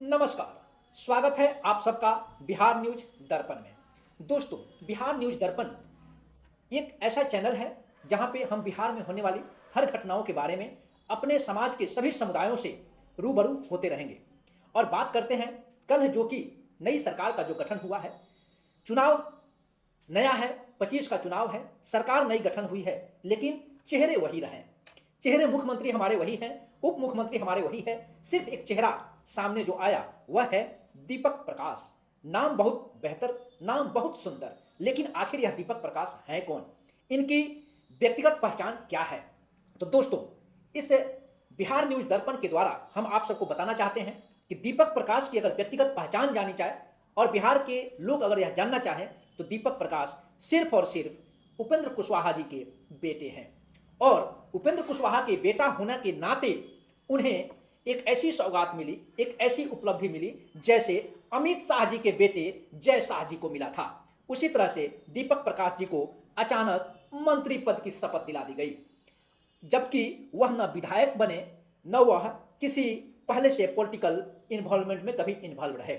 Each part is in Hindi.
नमस्कार। स्वागत है आप सबका बिहार न्यूज दर्पण में। दोस्तों, बिहार न्यूज दर्पण एक ऐसा चैनल है जहां पे हम बिहार में होने वाली हर घटनाओं के बारे में अपने समाज के सभी समुदायों से रूबरू होते रहेंगे और बात करते हैं। कल जो कि नई सरकार का जो गठन हुआ है, चुनाव नया है, 25 का चुनाव है, सरकार नई गठन हुई है, लेकिन चेहरे वही रहे। चेहरे मुख्यमंत्री हमारे वही हैं, उप मुख्यमंत्री हमारे वही है। सिर्फ एक चेहरा सामने जो आया वह है दीपक प्रकाश। नाम बहुत बेहतर, नाम बहुत सुंदर, लेकिन आखिर यह दीपक प्रकाश है कौन? इनकी व्यक्तिगत पहचान क्या है? तो दोस्तों, इस बिहार न्यूज दर्पण के द्वारा हम आप सबको बताना चाहते हैं कि दीपक प्रकाश की अगर व्यक्तिगत पहचान जानी चाहे और बिहार के लोग अगर यह जानना चाहें तो दीपक प्रकाश सिर्फ और सिर्फ उपेंद्र कुशवाहा जी के बेटे हैं। और उपेंद्र कुशवाहा के बेटा होने के नाते उन्हें एक ऐसी सौगात मिली, एक ऐसी उपलब्धि मिली जैसे अमित शाह जी के बेटे जय शाह जी को मिला था। उसी तरह से दीपक प्रकाश जी को अचानक मंत्री पद की शपथ दिला दी गई, जबकि वह न विधायक बने न वह किसी पहले से पॉलिटिकल इन्वॉल्वमेंट में कभी इन्वॉल्व रहे।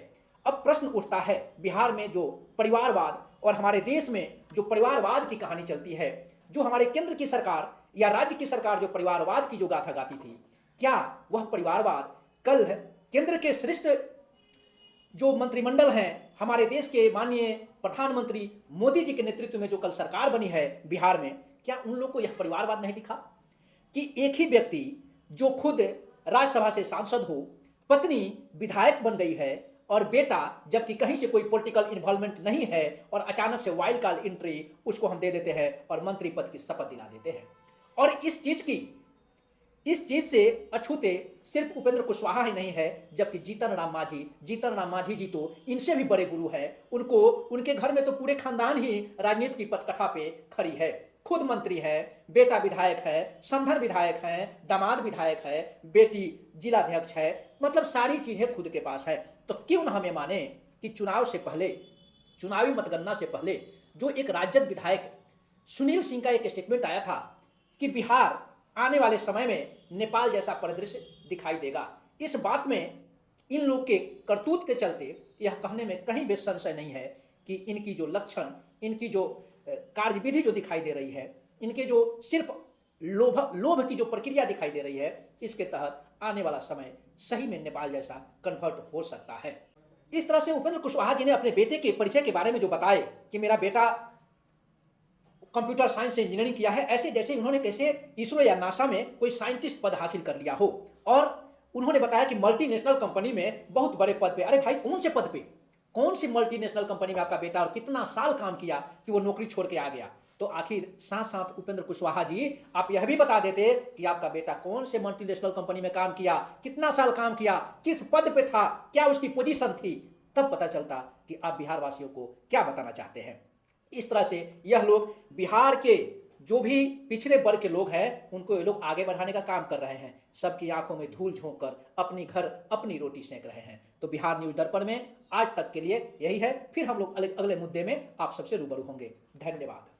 अब प्रश्न उठता है, बिहार में जो परिवारवाद और हमारे देश में जो परिवारवाद की कहानी चलती है, जो हमारे केंद्र की सरकार या राज्य की सरकार जो परिवारवाद की जो गाथा गाती थी, क्या वह परिवारवाद कल केंद्र के श्रेष्ठ जो मंत्रिमंडल हैं, हमारे देश के माननीय प्रधानमंत्री मोदी जी के नेतृत्व में जो कल सरकार बनी है बिहार में, क्या उन लोगों को यह परिवारवाद नहीं दिखा कि एक ही व्यक्ति जो खुद राज्यसभा से सांसद हो, पत्नी विधायक बन गई है और बेटा जबकि कहीं से कोई पॉलिटिकल इन्वॉल्वमेंट नहीं है और अचानक से वाइल्ड कार्ड एंट्री उसको हम दे देते हैं और मंत्री पद की शपथ दिला देते हैं। और इस चीज से अछूते सिर्फ उपेंद्र कुशवाहा ही नहीं है, जबकि जीतन राम मांझी जी तो इनसे भी बड़े गुरु हैं। उनको उनके घर में तो पूरे खानदान ही राजनीति की पटकथा पे खड़ी है। खुद मंत्री है, बेटा विधायक है, समधन विधायक है, दामाद विधायक है, बेटी जिलाध्यक्ष है, मतलब सारी चीजें खुद के पास है। तो क्यों न हमें माने कि चुनाव से पहले, चुनावी मतगणना से पहले जो एक राजद विधायक सुनील सिंह का एक स्टेटमेंट आया था कि बिहार आने वाले समय में नेपाल जैसा परिदृश्य दिखाई देगा, इस बात में इन लोग के करतूत के चलते यह कहने में कहीं भी संशय नहीं है कि इनकी जो लक्षण, इनकी जो कार्यविधि जो दिखाई दे रही है, इनके जो सिर्फ लोभ की जो प्रक्रिया दिखाई दे रही है, इसके तहत आने वाला समय सही में नेपाल जैसा कन्वर्ट हो सकता है। इस तरह से उपेंद्र कुशवाहा जी ने अपने बेटे के परिचय के बारे में जो बताए कि मेरा बेटा कंप्यूटर साइंस से इंजीनियरिंग किया है, ऐसे जैसे उन्होंने कैसे इसरो या नासा में कोई साइंटिस्ट पद हासिल कर लिया हो। और उन्होंने बताया कि मल्टीनेशनल कंपनी में बहुत बड़े पद पे। अरे भाई, कौन से पद पे, कौन सी मल्टीनेशनल कंपनी में आपका बेटा और कितना साल काम किया कि वो नौकरी छोड़ के आ गया? तो आखिर साथ साथ उपेंद्र कुशवाहा जी आप यह भी बता देते कि आपका बेटा कौन से मल्टीनेशनल कंपनी में काम किया, कितना साल काम किया, किस पद पे था, क्या उसकी पोजीशन थी, तब पता चलता कि आप बिहार वासियों को क्या बताना चाहते हैं। इस तरह से यह लोग बिहार के जो भी पिछड़े वर्ग के लोग हैं, उनको ये लोग आगे बढ़ाने का काम कर रहे हैं। सबकी आंखों में धूल झोंक कर अपनी घर अपनी रोटी सेंक रहे हैं। तो बिहार न्यूज दर्पण में आज तक के लिए यही है। फिर हम लोग अगले मुद्दे में आप सबसे रूबरू होंगे। धन्यवाद।